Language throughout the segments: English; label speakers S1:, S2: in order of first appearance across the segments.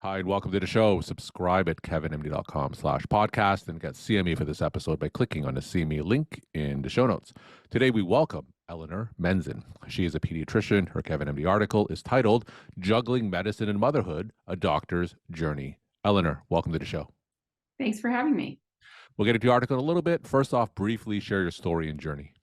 S1: Hi, and welcome to the show. Subscribe at kevinmd.com/podcast and get CME for this episode by clicking on the CME link in the show notes. Today, we welcome Eleanor Menzin. She is a pediatrician. Her Kevin MD article is titled Juggling Medicine and Motherhood, A Doctor's Journey. Eleanor, welcome to the show.
S2: Thanks for having me.
S1: We'll get into the article in a little bit. First off, briefly share your story and journey.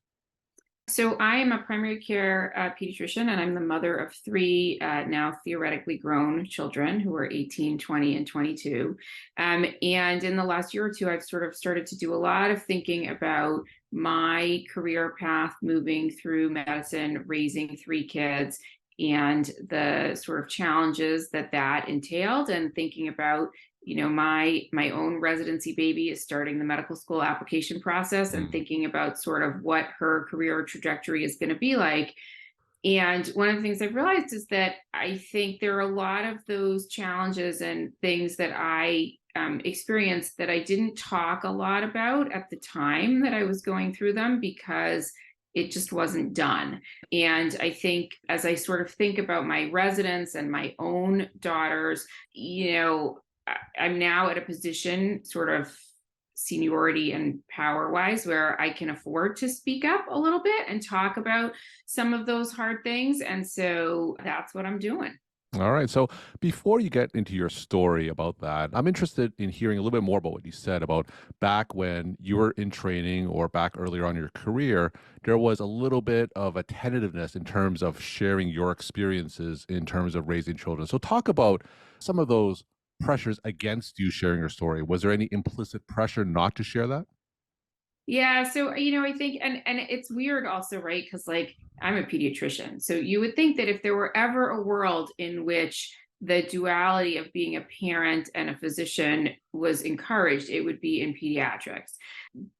S2: So I am a primary care pediatrician, and I'm the mother of three now theoretically grown children who are 18, 20, and 22. And in the last year or two, I've sort of started to do a lot of thinking about my career path, moving through medicine, raising three kids, and the sort of challenges that entailed, and thinking about my own residency baby is starting the medical school application process and thinking about sort of what her career trajectory is going to be like. And one of the things I've realized is that I think there are a lot of those challenges and things that I experienced that I didn't talk a lot about at the time that I was going through them, because it just wasn't done. And I think as I sort of think about my residents and my own daughters, I'm now at a position, sort of seniority and power wise, where I can afford to speak up a little bit and talk about some of those hard things. And so that's what I'm doing.
S1: All right. So before you get into your story about that, I'm interested in hearing a little bit more about what you said about back when you were in training or back earlier on in your career, there was a little bit of a tentativeness in terms of sharing your experiences in terms of raising children. So talk about some of those pressures against you sharing your story. Was there any implicit pressure not to share that?
S2: Yeah, so I think, and it's weird also, right? Because like I'm a pediatrician, so you would think that if there were ever a world in which the duality of being a parent and a physician was encouraged, it would be in pediatrics.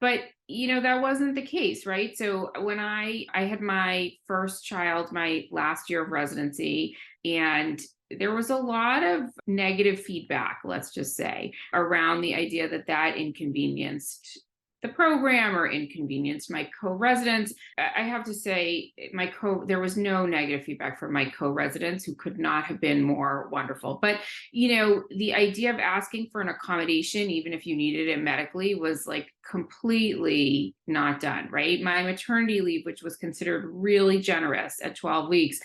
S2: But that wasn't the case, right? So when I had my first child, my last year of residency, and there was a lot of negative feedback, let's just say, around the idea that inconvenienced the program or inconvenienced my co-residents. I have to say, there was no negative feedback from my co-residents, who could not have been more wonderful. But the idea of asking for an accommodation, even if you needed it medically, was like completely not done, right? My maternity leave, which was considered really generous at 12 weeks,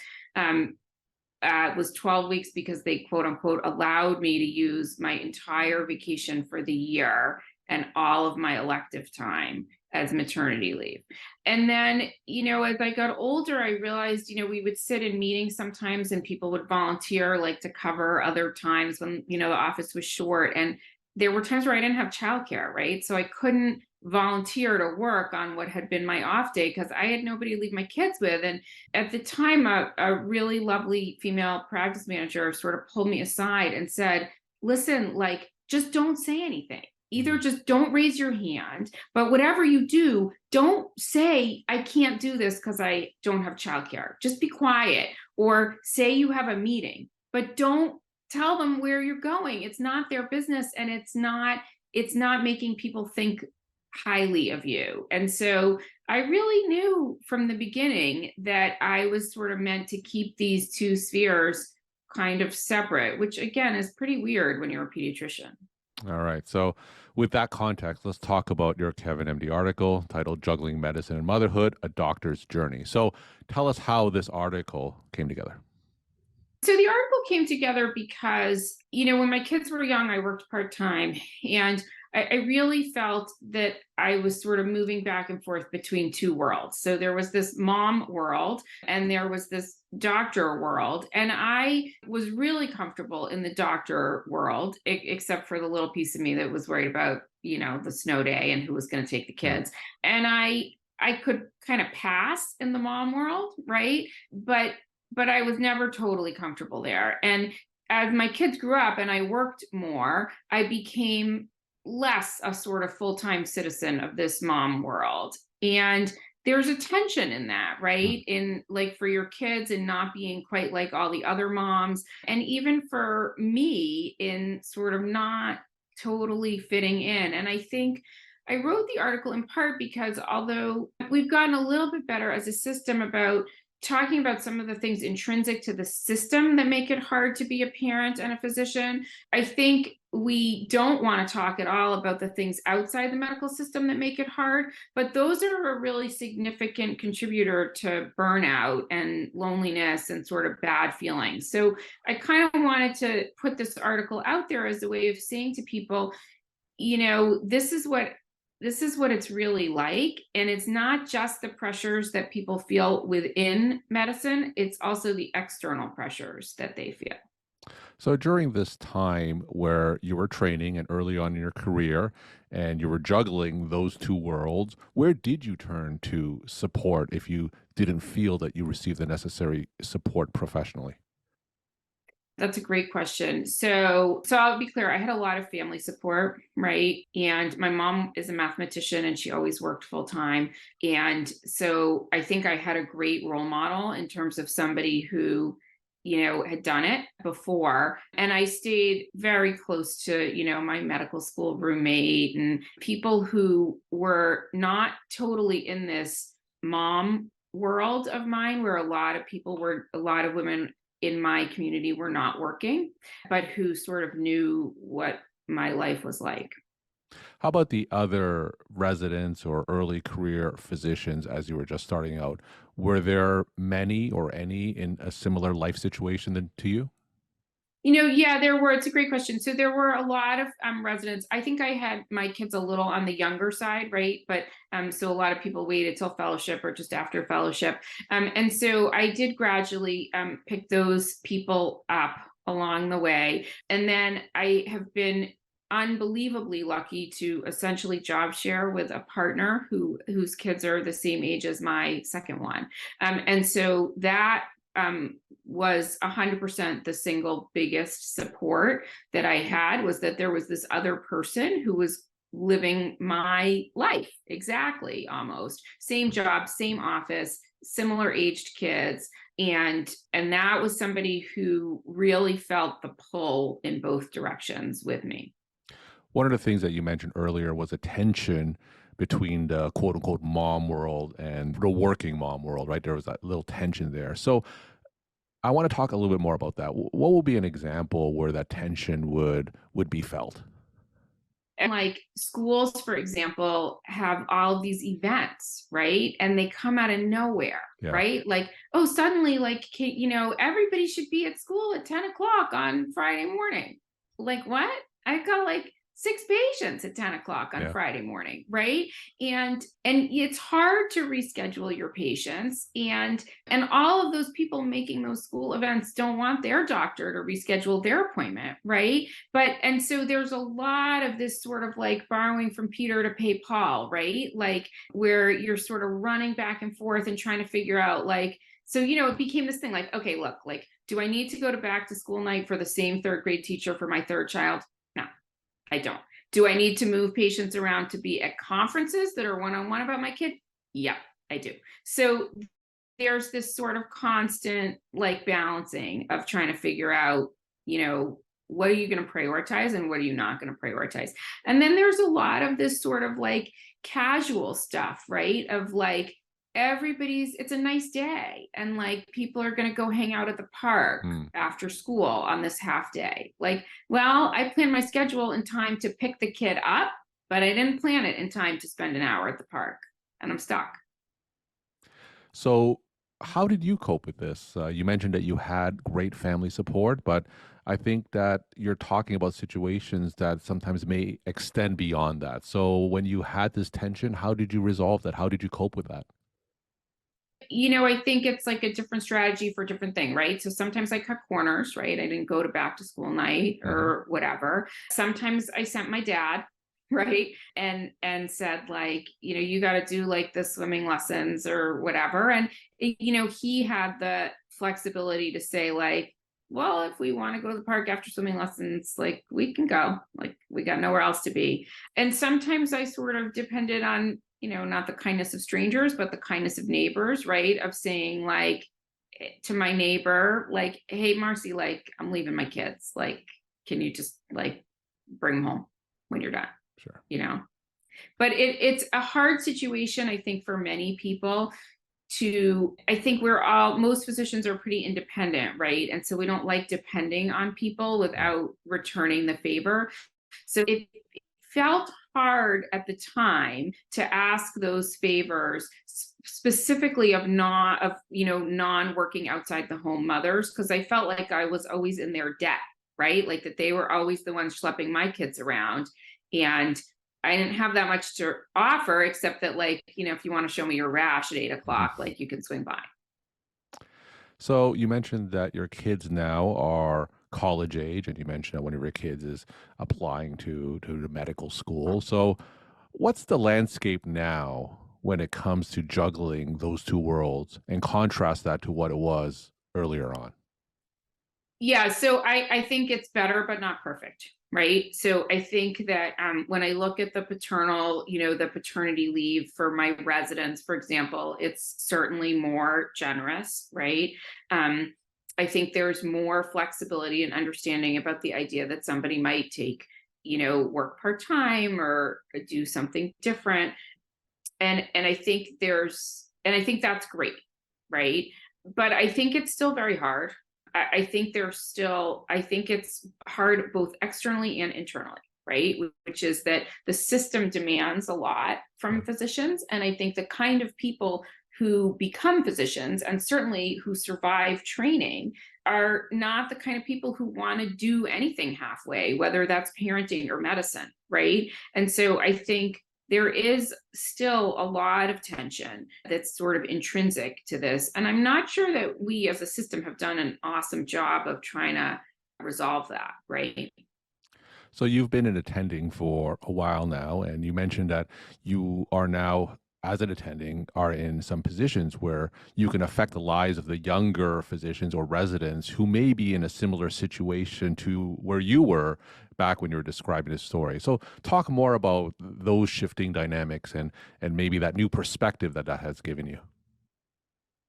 S2: was 12 weeks because they quote unquote allowed me to use my entire vacation for the year and all of my elective time as maternity leave. And then, as I got older, I realized, we would sit in meetings sometimes and people would volunteer like to cover other times when, the office was short. And there were times where I didn't have childcare, right? So I couldn't volunteer to work on what had been my off day because I had nobody to leave my kids with. And at the time, a really lovely female practice manager sort of pulled me aside and said, listen, like, just don't say anything. Either just don't raise your hand, but whatever you do, don't say, I can't do this because I don't have childcare. Just be quiet, or say you have a meeting, but don't tell them where you're going. It's not their business, and it's not making people think highly of you. And so I really knew from the beginning that I was sort of meant to keep these two spheres kind of separate, which again is pretty weird when you're a pediatrician.
S1: All right. So, with that context, let's talk about your Kevin MD article titled Juggling Medicine and Motherhood, A Doctor's Journey. So, tell us how this article came together.
S2: So the article came together because, when my kids were young, I worked part-time, and I really felt that I was sort of moving back and forth between two worlds. So there was this mom world and there was this doctor world. And I was really comfortable in the doctor world, except for the little piece of me that was worried about, the snow day and who was going to take the kids. And I could kind of pass in the mom world, right? But I was never totally comfortable there. And as my kids grew up and I worked more, I became less a sort of full-time citizen of this mom world. And there's a tension in that, right? In like for your kids and not being quite like all the other moms. And even for me in sort of not totally fitting in. And I think I wrote the article in part because although we've gotten a little bit better as a system about talking about some of the things intrinsic to the system that make it hard to be a parent and a physician. I think we don't want to talk at all about the things outside the medical system that make it hard, but those are a really significant contributor to burnout and loneliness and sort of bad feelings. So I kind of wanted to put this article out there as a way of saying to people, this is what it's really like. And it's not just the pressures that people feel within medicine, it's also the external pressures that they feel.
S1: So during this time where you were training and early on in your career and you were juggling those two worlds, where did you turn to support if you didn't feel that you received the necessary support professionally?
S2: That's a great question. So I'll be clear. I had a lot of family support, right? And my mom is a mathematician and she always worked full time. And so I think I had a great role model in terms of somebody who, had done it before. And I stayed very close to, my medical school roommate and people who were not totally in this mom world of mine, where a lot of women in my community were not working, but who sort of knew what my life was like.
S1: How about the other residents or early career physicians as you were just starting out? Were there many or any in a similar life situation than to you?
S2: Yeah, there were. It's a great question. So there were a lot of residents. I think I had my kids a little on the younger side, right? But so a lot of people waited till fellowship or just after fellowship. And so I did gradually pick those people up along the way. And then I have been unbelievably lucky to essentially job share with a partner whose kids are the same age as my second one. And so that was 100% the single biggest support that I had, was that there was this other person who was living my life exactly, almost same job, same office, similar aged kids. And that was somebody who really felt the pull in both directions with me.
S1: One of the things that you mentioned earlier was a tension between the quote unquote mom world and the working mom world, right? There was that little tension there. So I want to talk a little bit more about that. What would be an example where that tension would be felt?
S2: And like schools, for example, have all of these events, right? And they come out of nowhere,
S1: Yeah.
S2: right? Like, oh, suddenly, like, everybody should be at school at 10 o'clock on Friday morning. Like, what? I got like 6 patients at 10 o'clock on
S1: Yeah.
S2: Friday morning, right? And it's hard to reschedule your patients. And all of those people making those school events don't want their doctor to reschedule their appointment, right? And so there's a lot of this sort of like borrowing from Peter to pay Paul, right? Like where you're sort of running back and forth and trying to figure out like, so, it became this thing like, okay, look, like, do I need to go to back to school night for the same third grade teacher for my third child? No, I don't. Do I need to move patients around to be at conferences that are one-on-one about my kid? Yeah, I do. So there's this sort of constant like balancing of trying to figure out, what are you going to prioritize and what are you not going to prioritize? And then there's a lot of this sort of like casual stuff, right? Of like, it's a nice day and like people are going to go hang out at the park
S1: Mm.
S2: after school on this half day. Like, well, I planned my schedule in time to pick the kid up, but I didn't plan it in time to spend an hour at the park and I'm stuck.
S1: So, how did you cope with this? You mentioned that you had great family support, but I think that you're talking about situations that sometimes may extend beyond that. So, when you had this tension, how did you resolve that? How did you cope with that?
S2: I think it's like a different strategy for different thing, right? So sometimes I cut corners, right? I didn't go to back to school night
S1: Hmm.
S2: or whatever. Sometimes I sent my dad, right? And said like, you got to do like the swimming lessons or whatever. And he had the flexibility to say like, well, if we want to go to the park after swimming lessons, like we can go. Like we got nowhere else to be. And sometimes I sort of depended on not the kindness of strangers, but the kindness of neighbors, right? Of saying like to my neighbor, like, hey, Marcy, like I'm leaving my kids. Like, can you just like bring them home when you're done?
S1: Sure.
S2: You know? But it's a hard situation, I think, for many people I think most physicians are pretty independent, right? And so we don't like depending on people
S1: Mm.
S2: without returning the favor. So it felt hard at the time to ask those favors, specifically of not of non-working outside the home mothers, because I felt like I was always in their debt, right? Like that they were always the ones schlepping my kids around, and I didn't have that much to offer, except that, like, if you want to show me your rash at 8 o'clock,
S1: Mhm.
S2: like, you can swing by.
S1: So you mentioned that your kids now are college age, and you mentioned that one of your kids is applying to the medical school. So what's the landscape now when it comes to juggling those two worlds, and contrast that to what it was earlier on?
S2: Yeah, so I think it's better, but not perfect, right? So I think that when I look at the paternity leave for my residents, for example, it's certainly more generous, right? Um, I think there's more flexibility and understanding about the idea that somebody might take, work part time or do something different, and I think that's great, right? But I think it's still very hard. I think it's hard both externally and internally, right? Which is that the system demands a lot from
S1: Mm.
S2: physicians, and I think the kind of people who become physicians, and certainly who survive training, are not the kind of people who want to do anything halfway, whether that's parenting or medicine, right? And so I think there is still a lot of tension that's sort of intrinsic to this. And I'm not sure that we as a system have done an awesome job of trying to resolve that, right?
S1: So you've been in attending for a while now, and you mentioned that you are now, as an attending, are in some positions where you can affect the lives of the younger physicians or residents who may be in a similar situation to where you were back when you were describing this story. So talk more about those shifting dynamics, and maybe that new perspective that that has given you.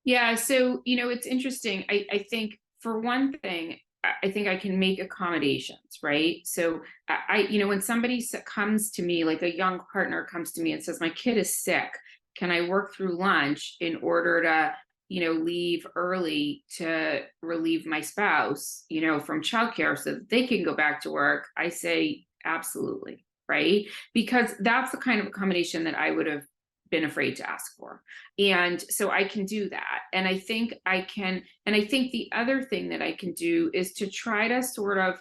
S2: Yeah, so it's interesting. I think for one thing, I think I can make accommodations, right? So when somebody comes to me, like a young partner comes to me and says, "My kid is sick. Can I work through lunch in order to, leave early to relieve my spouse, from childcare so that they can go back to work?" I say, absolutely, right? Because that's the kind of accommodation that I would have been afraid to ask for. And so I can do that. And I think the other thing that I can do is to try to sort of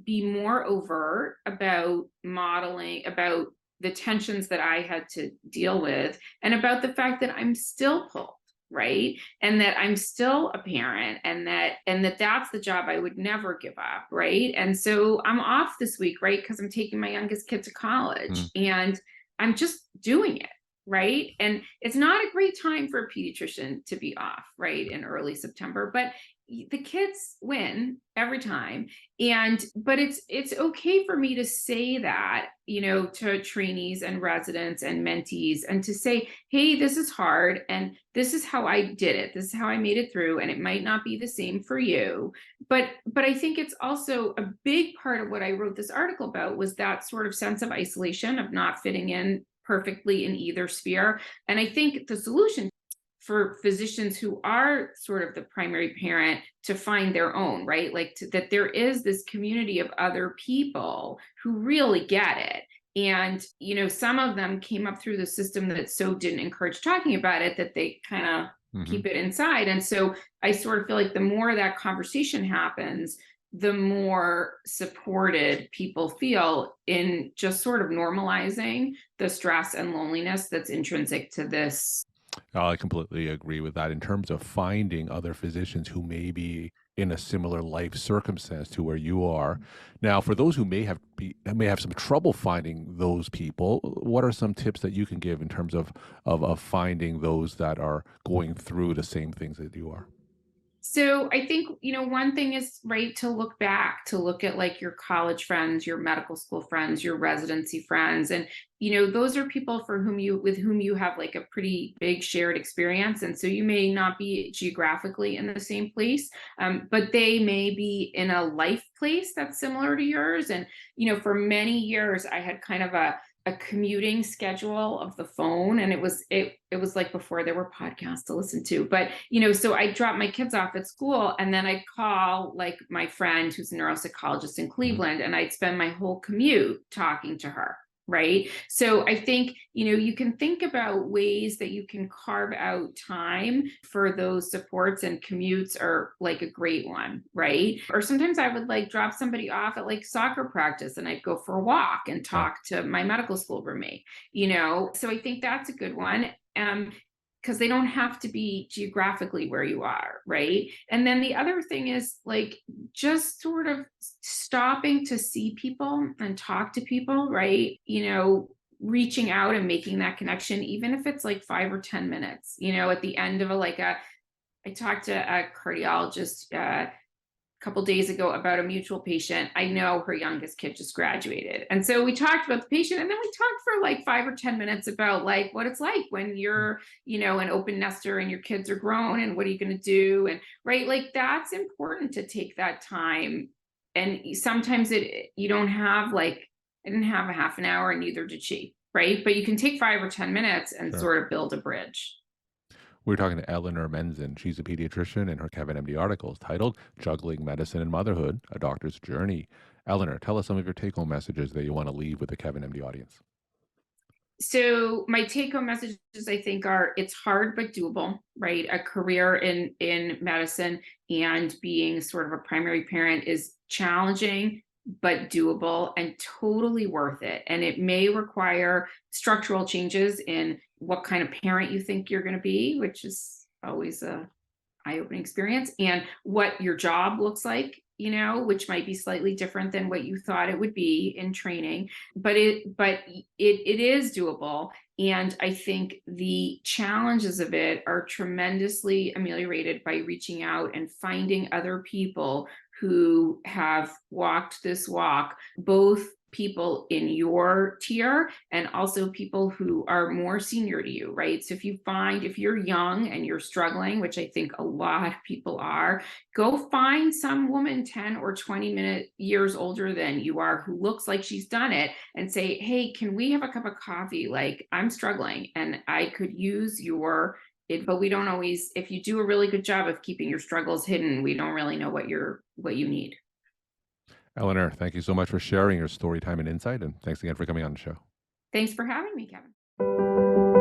S2: be more overt about modeling, about the tensions that I had to deal with, and about the fact that I'm still pulled, right? And that I'm still a parent, and that's the job I would never give up, right? And so I'm off this week, right? Because I'm taking my youngest kid to college, and I'm just doing it, right? And it's not a great time for a pediatrician to be off, right, in early September, but the kids win every time. And but it's okay for me to say that, to trainees and residents and mentees, and to say, "Hey, this is hard, and this is how I did it. This is how I made it through, and it might not be the same for you." But I think it's also a big part of what I wrote this article about was that sort of sense of isolation, of not fitting in perfectly in either sphere. And I think the solution for physicians who are sort of the primary parent to find their own, right? Like that there is this community of other people who really get it. And, some of them came up through the system that so didn't encourage talking about it that they kind of
S1: Hmm.
S2: keep it inside. And so I sort of feel like the more that conversation happens, the more supported people feel in just sort of normalizing the stress and loneliness that's intrinsic to this.
S1: I completely agree with that in terms of finding other physicians who may be in a similar life circumstance to where you are. Now, for those who may have some trouble finding those people, what are some tips that you can give in terms of finding those that are going through the same things that you are?
S2: So I think, one thing is, right, to look back, to look at like your college friends, your medical school friends, your residency friends. And, those are people with whom you have like a pretty big shared experience. And so you may not be geographically in the same place, but they may be in a life place that's similar to yours. And, for many years, I had kind of a commuting schedule of the phone, and it was like before there were podcasts to listen to. But so I drop my kids off at school, and then I'd call like my friend who's a neuropsychologist in
S1: Mhm.
S2: Cleveland, and I'd spend my whole commute talking to her. Right. So I think, you can think about ways that you can carve out time for those supports, and commutes are like a great one. Right. Or sometimes I would like drop somebody off at like soccer practice, and I'd go for a walk and
S1: Yeah,
S2: talk to my medical school roommate. So I think that's a good one. Because they don't have to be geographically where you are, right? And then the other thing is like just sort of stopping to see people and talk to people, right? Reaching out and making that connection, even if it's like 5 or 10 minutes, at the end of I talked to a cardiologist couple days ago about a mutual patient. I know her youngest kid just graduated. And so we talked about the patient, and then we talked for like 5 or 10 minutes about like what it's like when
S1: mm,
S2: you're, an open nester and your kids are grown, and what are you going to do? And right, like that's important to take that time. And sometimes you don't have like, I didn't have a half an hour, and neither did she. Right. But you can take 5 or 10 minutes and
S1: sure.
S2: sort of build a bridge.
S1: We're talking to Eleanor Menzin. She's a pediatrician, and her Kevin MD article is titled Juggling Medicine and Motherhood, A Doctor's Journey. Eleanor, tell us some of your take home messages that you want to leave with the Kevin MD audience.
S2: So my take home messages, I think, are it's hard but doable, right? A career in medicine and being sort of a primary parent is challenging but doable and totally worth it. And it may require structural changes in what kind of parent you think you're going to be, which is always a eye-opening experience, and what your job looks like, which might be slightly different than what you thought it would be in training. But it is doable. And I think the challenges of it are tremendously ameliorated by reaching out and finding other people who have walked this walk, both people in your tier and also people who are more senior to you, right? So if you're young and you're struggling, which I think a lot of people are, go find some woman 10 or 20 years older than you are who looks like she's done it, and say, hey, can we have a cup of coffee? Like, I'm struggling and I could use your it. But we don't always, if you do a really good job of keeping your struggles hidden, we don't really know what you need.
S1: Eleanor, thank you so much for sharing your story time and insight, and thanks again for coming on the show.
S2: Thanks for having me, Kevin.